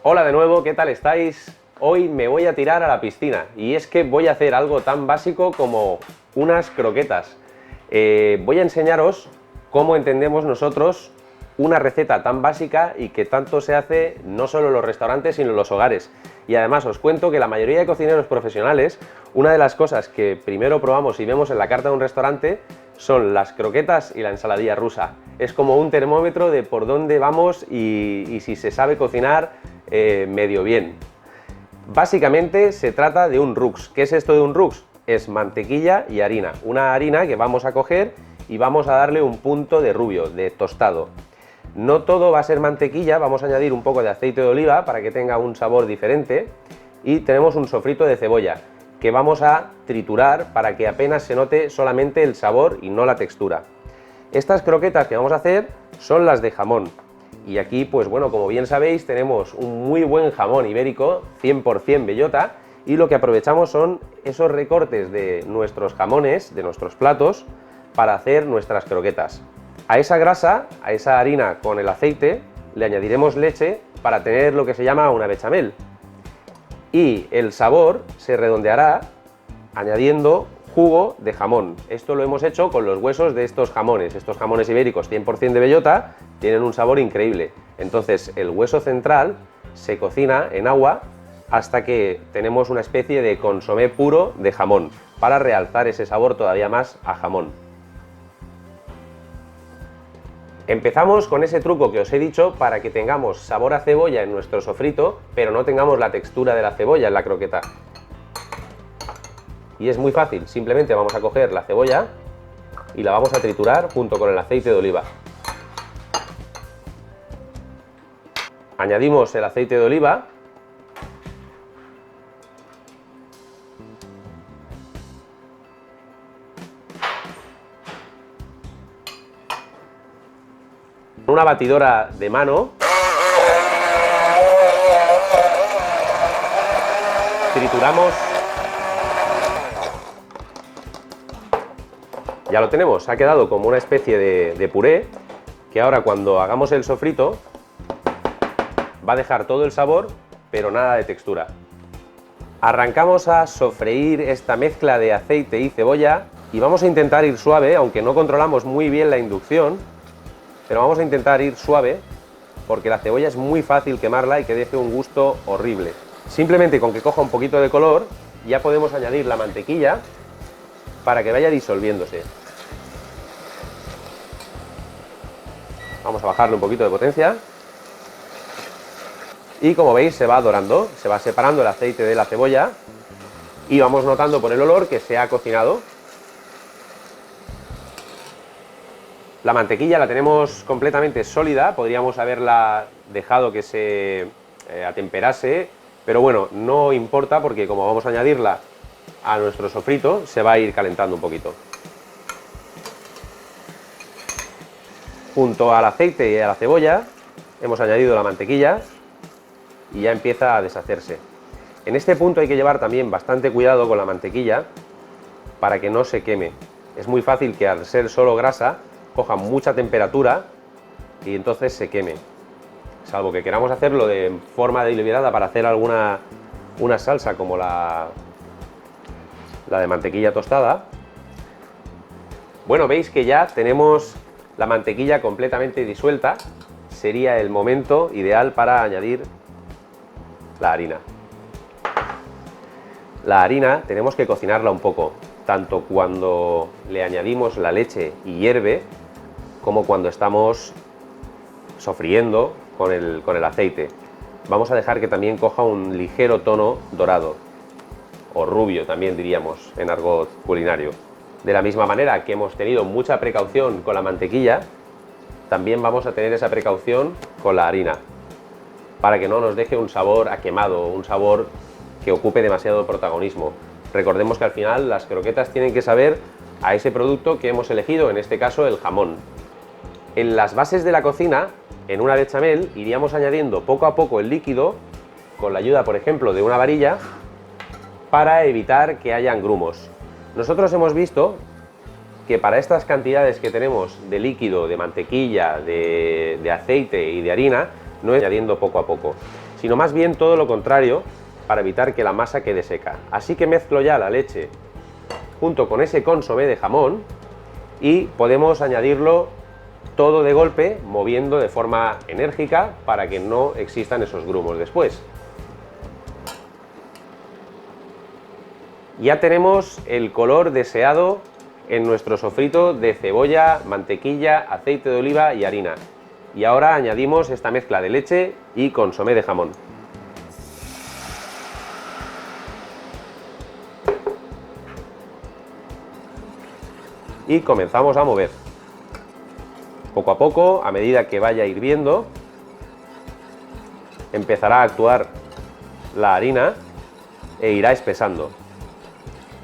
Hola de nuevo, ¿qué tal estáis? Hoy me voy a tirar a la piscina y es que voy a hacer algo tan básico como unas croquetas. Voy a enseñaros cómo entendemos nosotros una receta tan básica y que tanto se hace no solo en los restaurantes sino en los hogares. Y además os cuento que la mayoría de cocineros profesionales, una de las cosas que primero probamos y vemos en la carta de un restaurante son las croquetas y la ensaladilla rusa. Es como un termómetro de por dónde vamos y si se sabe cocinar medio bien. Básicamente se trata de un rux. ¿Qué es esto de un rux? Es mantequilla y harina. Una harina que vamos a coger y vamos a darle un punto de rubio, de tostado. No todo va a ser mantequilla, vamos a añadir un poco de aceite de oliva para que tenga un sabor diferente. Y tenemos un sofrito de cebolla que vamos a triturar para que apenas se note solamente el sabor y no la textura. Estas croquetas que vamos a hacer son las de jamón. Y aquí, pues bueno, como bien sabéis, tenemos un muy buen jamón ibérico, 100% bellota, y lo que aprovechamos son esos recortes de nuestros jamones, de nuestros platos, para hacer nuestras croquetas. A esa grasa, a esa harina con el aceite, le añadiremos leche para tener lo que se llama una bechamel. Y el sabor se redondeará añadiendo jugo de jamón. Esto lo hemos hecho con los huesos de estos jamones ibéricos 100% de bellota, tienen un sabor increíble. Entonces el hueso central se cocina en agua hasta que tenemos una especie de consomé puro de jamón, para realzar ese sabor todavía más a jamón. Empezamos con ese truco que os he dicho para que tengamos sabor a cebolla en nuestro sofrito, pero no tengamos la textura de la cebolla en la croqueta. Y es muy fácil, simplemente vamos a coger la cebolla y la vamos a triturar junto con el aceite de oliva. Añadimos el aceite de oliva. Una batidora de mano. Trituramos. Ya lo tenemos, ha quedado como una especie de puré que ahora cuando hagamos el sofrito va a dejar todo el sabor pero nada de textura. Arrancamos a sofreír esta mezcla de aceite y cebolla y vamos a intentar ir suave, aunque no controlamos muy bien la inducción, pero vamos a intentar ir suave porque la cebolla es muy fácil quemarla y que deje un gusto horrible. Simplemente con que coja un poquito de color ya podemos añadir la mantequilla para que vaya disolviéndose. Vamos a bajarle un poquito de potencia. Y como veis se va dorando, se va separando el aceite de la cebolla y vamos notando por el olor que se ha cocinado. La mantequilla la tenemos completamente sólida, podríamos haberla dejado que se atemperase, pero bueno, no importa porque como vamos a añadirla a nuestro sofrito, se va a ir calentando un poquito. Junto al aceite y a la cebolla hemos añadido la mantequilla y ya empieza a deshacerse. En este punto hay que llevar también bastante cuidado con la mantequilla para que no se queme. Es muy fácil que al ser solo grasa coja mucha temperatura y entonces se queme. Salvo que queramos hacerlo de forma deliberada para hacer una salsa como la de mantequilla tostada. Bueno, veis que ya tenemos la mantequilla completamente disuelta. Sería el momento ideal para añadir la harina. La harina tenemos que cocinarla un poco, tanto cuando le añadimos la leche y hierve, como cuando estamos sofriendo con el aceite. Vamos a dejar que también coja un ligero tono dorado, o rubio también diríamos en argot culinario. De la misma manera que hemos tenido mucha precaución con la mantequilla, también vamos a tener esa precaución con la harina, para que no nos deje un sabor a quemado, un sabor que ocupe demasiado protagonismo. Recordemos que al final las croquetas tienen que saber a ese producto que hemos elegido, en este caso el jamón. En las bases de la cocina, en una bechamel, iríamos añadiendo poco a poco el líquido, con la ayuda, por ejemplo, de una varilla, para evitar que hayan grumos. Nosotros hemos visto que para estas cantidades que tenemos de líquido, de mantequilla, de aceite y de harina, no es añadiendo poco a poco, sino más bien todo lo contrario, para evitar que la masa quede seca. Así que mezclo ya la leche junto con ese consomé de jamón y podemos añadirlo todo de golpe, moviendo de forma enérgica para que no existan esos grumos después. Ya tenemos el color deseado en nuestro sofrito de cebolla, mantequilla, aceite de oliva y harina. Y ahora añadimos esta mezcla de leche y consomé de jamón. Y comenzamos a mover. Poco a poco, a medida que vaya hirviendo, empezará a actuar la harina e irá espesando.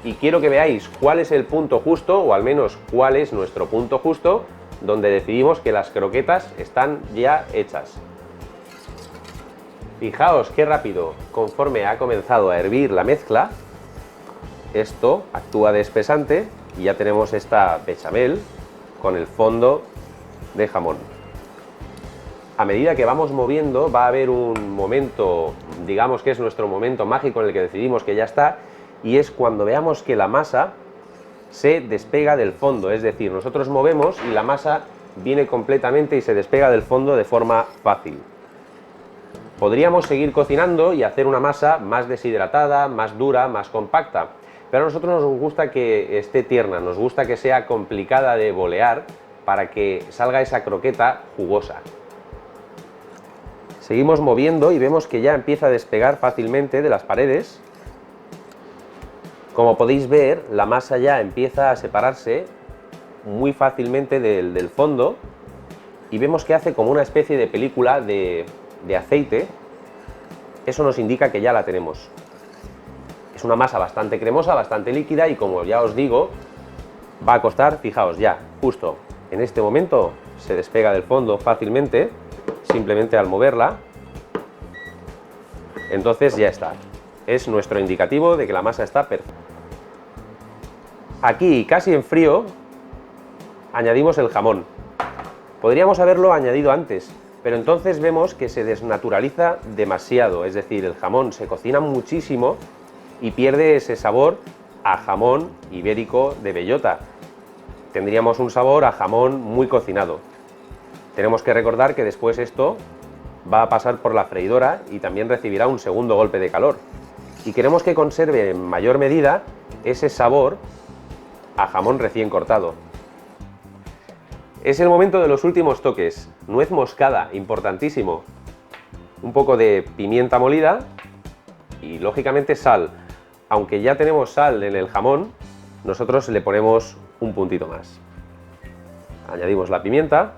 Y quiero que veáis cuál es el punto justo, o al menos cuál es nuestro punto justo, donde decidimos que las croquetas están ya hechas. Fijaos qué rápido, conforme ha comenzado a hervir la mezcla, esto actúa de espesante y ya tenemos esta bechamel con el fondo de jamón. A medida que vamos moviendo va a haber un momento, digamos que es nuestro momento mágico en el que decidimos que ya está, y es cuando veamos que la masa se despega del fondo, es decir, nosotros movemos y la masa viene completamente y se despega del fondo de forma fácil. Podríamos seguir cocinando y hacer una masa más deshidratada, más dura, más compacta, pero a nosotros nos gusta que esté tierna, nos gusta que sea complicada de bolear para que salga esa croqueta jugosa. Seguimos moviendo y vemos que ya empieza a despegar fácilmente de las paredes. Como podéis ver, la masa ya empieza a separarse muy fácilmente del fondo y vemos que hace como una especie de película de aceite. Eso nos indica que ya la tenemos. Es una masa bastante cremosa, bastante líquida y, como ya os digo, va a costar, fijaos ya, justo en este momento se despega del fondo fácilmente, simplemente al moverla. Entonces ya está. Es nuestro indicativo de que la masa está perfecta. Aquí, casi en frío, añadimos el jamón. Podríamos haberlo añadido antes, pero entonces vemos que se desnaturaliza demasiado, es decir, el jamón se cocina muchísimo y pierde ese sabor a jamón ibérico de bellota. Tendríamos un sabor a jamón muy cocinado. Tenemos que recordar que después esto va a pasar por la freidora y también recibirá un segundo golpe de calor. Y queremos que conserve en mayor medida ese sabor a jamón recién cortado. Es el momento de los últimos toques. Nuez moscada, importantísimo. Un poco de pimienta molida y, lógicamente, sal. Aunque ya tenemos sal en el jamón, nosotros le ponemos un puntito más. Añadimos la pimienta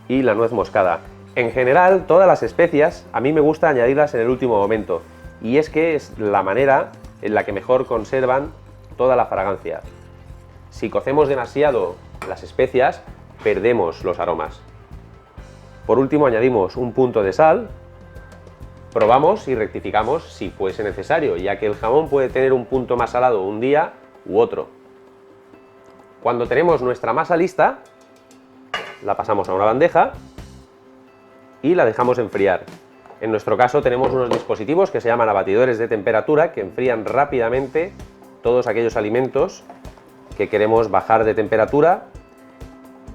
y la nuez moscada. En general, todas las especias a mí me gusta añadirlas en el último momento, y es que es la manera en la que mejor conservan toda la fragancia. Si cocemos demasiado las especias, perdemos los aromas. Por último, añadimos un punto de sal, probamos y rectificamos si fuese necesario, ya que el jamón puede tener un punto más salado un día u otro. Cuando tenemos nuestra masa lista, la pasamos a una bandeja y la dejamos enfriar. En nuestro caso tenemos unos dispositivos que se llaman abatidores de temperatura, que enfrían rápidamente todos aquellos alimentos que queremos bajar de temperatura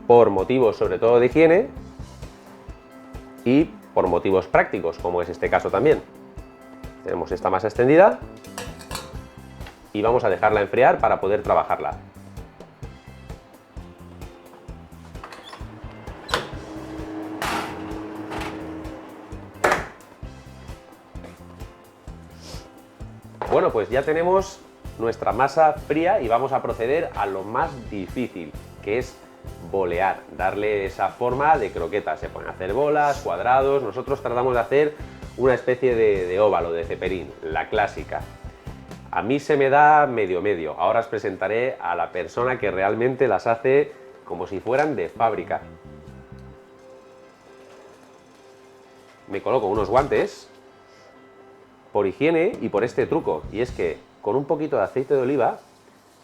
por motivos sobre todo de higiene y por motivos prácticos, como es este caso también. Tenemos esta masa extendida y vamos a dejarla enfriar para poder trabajarla. Bueno, pues ya tenemos nuestra masa fría y vamos a proceder a lo más difícil, que es bolear, darle esa forma de croqueta. Se pueden hacer bolas, cuadrados, nosotros tratamos de hacer una especie de óvalo, de ceperín, la clásica. A mí se me da medio, ahora os presentaré a la persona que realmente las hace como si fueran de fábrica. Me coloco unos guantes por higiene y por este truco, y es que con un poquito de aceite de oliva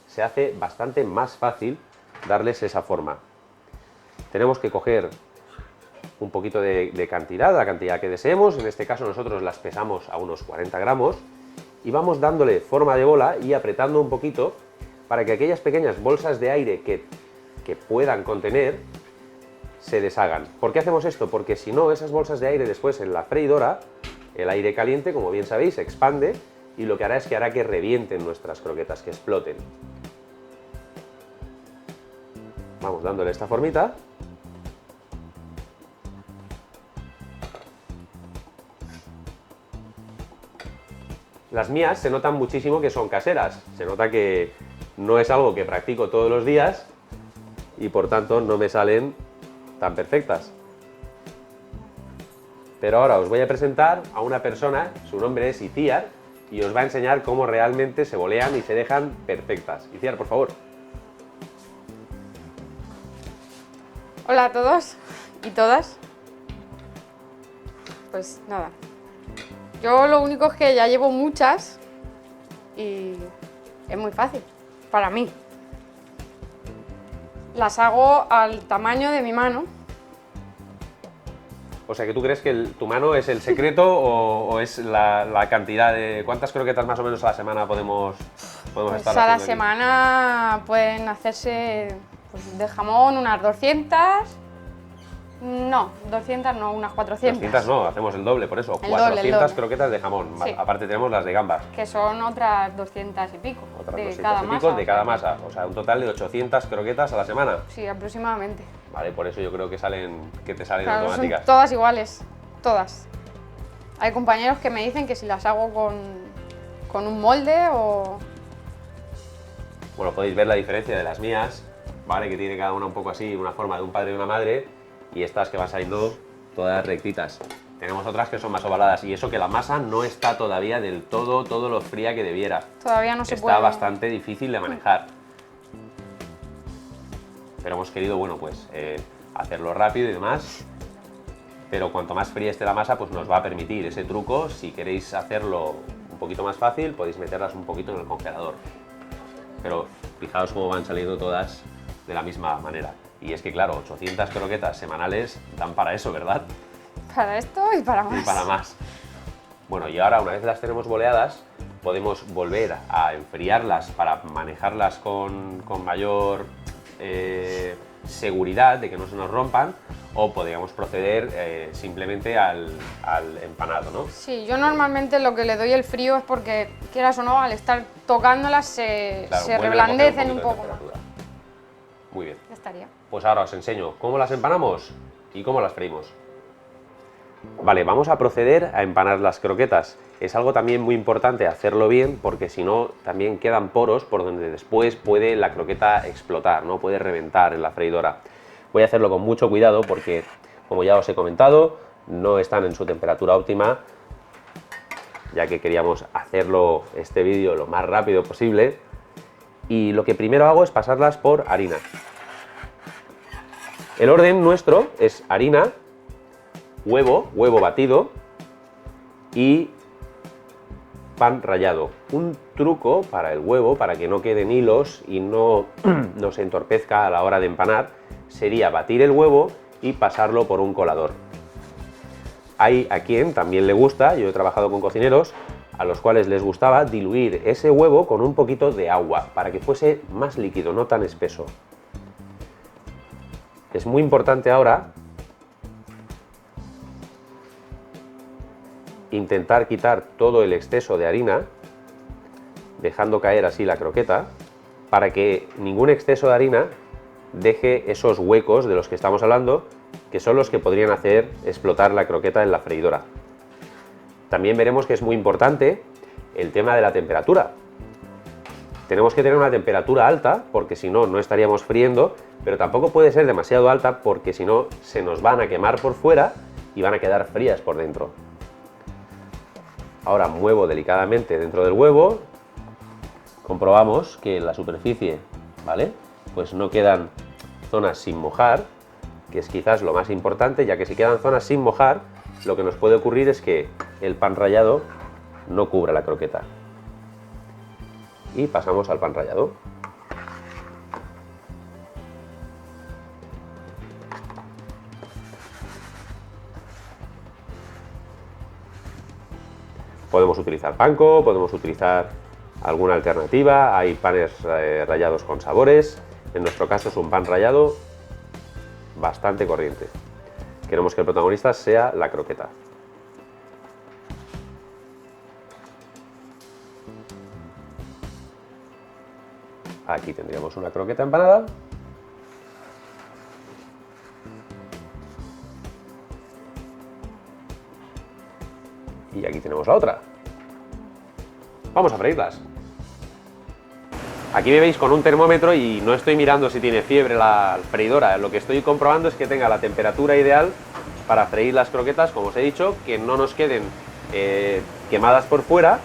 se hace bastante más fácil darles esa forma. Tenemos que coger un poquito de cantidad, la cantidad que deseemos. En este caso nosotros las pesamos a unos 40 gramos y vamos dándole forma de bola y apretando un poquito para que aquellas pequeñas bolsas de aire que puedan contener se deshagan. ¿Por qué hacemos esto? Porque si no, esas bolsas de aire después en la freidora, el aire caliente, como bien sabéis, se expande y lo que hará es que revienten nuestras croquetas, que exploten. Vamos dándole esta formita. Las mías se notan muchísimo que son caseras, se nota que no es algo que practico todos los días y por tanto no me salen tan perfectas. Pero ahora os voy a presentar a una persona, su nombre es Itziar, y os va a enseñar cómo realmente se bolean y se dejan perfectas. Itziar, por favor. Hola a todos y todas. Pues nada, yo lo único es que ya llevo muchas y es muy fácil para mí. Las hago al tamaño de mi mano. O sea, que tú crees que tu mano es el secreto o es la cantidad de... ¿Cuántas croquetas más o menos a la semana podemos Pues estar a la haciendo aquí? semana pueden hacerse pues, de jamón unas 200. No, 200 no, unas 400. 200 no, hacemos el doble, por eso. El 400 doble, el doble. croquetas de jamón. Sí. Aparte tenemos las de gambas. Que son otras 200 y pico. Otras de 200 cada y masa. pico de cada masa. O sea, un total de 800 croquetas a la semana. Sí, aproximadamente. Vale, por eso yo creo que te salen Claro, son automáticas. todas iguales, todas. Hay compañeros que me dicen que si las hago con un molde o... Bueno, podéis ver la diferencia de las mías, ¿vale? Que tiene cada una un poco así, una forma de un padre y una madre, y estas que van saliendo todas rectitas. Tenemos otras que son más ovaladas, y eso que la masa no está todavía del todo lo fría que debiera. Todavía no se Está puede... bastante difícil de manejar. Pero hemos querido, bueno, pues hacerlo rápido y demás. Pero cuanto más fría esté la masa, pues nos va a permitir ese truco. Si queréis hacerlo un poquito más fácil, podéis meterlas un poquito en el congelador. Pero fijaos cómo van saliendo todas de la misma manera. Y es que, claro, 800 croquetas semanales dan para eso, ¿verdad? Para esto y para más. Y para más. Bueno, y ahora, una vez las tenemos boleadas, podemos volver a enfriarlas para manejarlas con mayor seguridad de que no se nos rompan, o podríamos proceder simplemente al empanado, ¿no? Sí, yo normalmente lo que le doy el frío es porque, quieras o no, al estar tocándolas se Claro, vuelven a coger reblandecen un poquito de poco más. temperatura. Muy bien. Ya estaría. Pues ahora os enseño cómo las empanamos y cómo las freímos. Vale, vamos a proceder a empanar las croquetas. Es algo también muy importante hacerlo bien porque si no también quedan poros por donde después puede la croqueta explotar, ¿no? Puede reventar en la freidora. Voy a hacerlo con mucho cuidado porque, como ya os he comentado, no están en su temperatura óptima, ya que queríamos hacerlo este vídeo lo más rápido posible. Y lo que primero hago es pasarlas por harina. El orden nuestro es harina, huevo batido y pan rallado. Un truco para el huevo, para que no queden hilos y no se entorpezca a la hora de empanar, sería batir el huevo y pasarlo por un colador. Hay a quien también le gusta, yo he trabajado con cocineros, a los cuales les gustaba diluir ese huevo con un poquito de agua, para que fuese más líquido, no tan espeso. Es muy importante ahora intentar quitar todo el exceso de harina, dejando caer así la croqueta, para que ningún exceso de harina deje esos huecos de los que estamos hablando, que son los que podrían hacer explotar la croqueta en la freidora. También veremos que es muy importante el tema de la temperatura. Tenemos que tener una temperatura alta, porque si no, no estaríamos friendo, pero tampoco puede ser demasiado alta, porque si no, se nos van a quemar por fuera y van a quedar frías por dentro. Ahora muevo delicadamente dentro del huevo, comprobamos que en la superficie, ¿vale?, pues no quedan zonas sin mojar, que es quizás lo más importante, ya que si quedan zonas sin mojar, lo que nos puede ocurrir es que el pan rallado no cubra la croqueta. Y pasamos al pan rallado. Podemos utilizar panko, podemos utilizar alguna alternativa, hay panes rallados con sabores. En nuestro caso es un pan rallado bastante corriente. Queremos que el protagonista sea la croqueta. Aquí tendríamos una croqueta empanada. Y aquí tenemos la otra. Vamos a freírlas. Aquí me veis con un termómetro y no estoy mirando si tiene fiebre la freidora. Lo que estoy comprobando es que tenga la temperatura ideal para freír las croquetas, como os he dicho, que no nos queden quemadas por fuera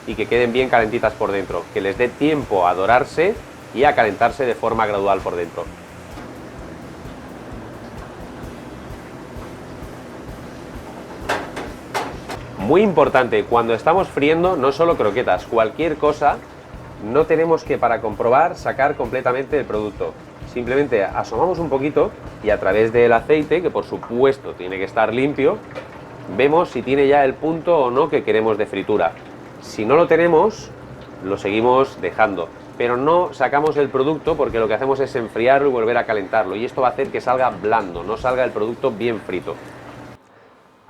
y que queden bien calentitas por dentro. Que les dé tiempo a dorarse y a calentarse de forma gradual por dentro. Muy importante, cuando estamos friendo, no solo croquetas, cualquier cosa, no tenemos que, para comprobar, sacar completamente el producto. Simplemente asomamos un poquito y a través del aceite, que por supuesto tiene que estar limpio, vemos si tiene ya el punto o no que queremos de fritura. Si no lo tenemos, lo seguimos dejando, pero no sacamos el producto porque lo que hacemos es enfriarlo y volver a calentarlo, y esto va a hacer que salga blando, no salga el producto bien frito.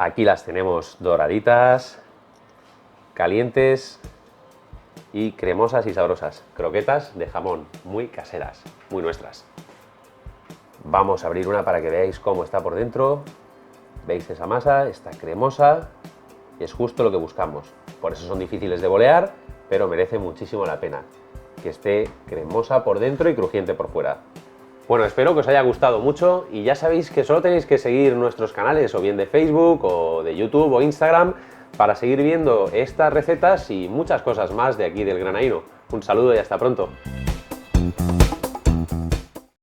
Aquí las tenemos doraditas, calientes y cremosas y sabrosas. Croquetas de jamón, muy caseras, muy nuestras. Vamos a abrir una para que veáis cómo está por dentro. ¿Veis esa masa? Está cremosa y es justo lo que buscamos. Por eso son difíciles de bolear, pero merece muchísimo la pena. Que esté cremosa por dentro y crujiente por fuera. Bueno, espero que os haya gustado mucho y ya sabéis que solo tenéis que seguir nuestros canales o bien de Facebook o de YouTube o Instagram para seguir viendo estas recetas y muchas cosas más de aquí del Granaíno. Un saludo y hasta pronto.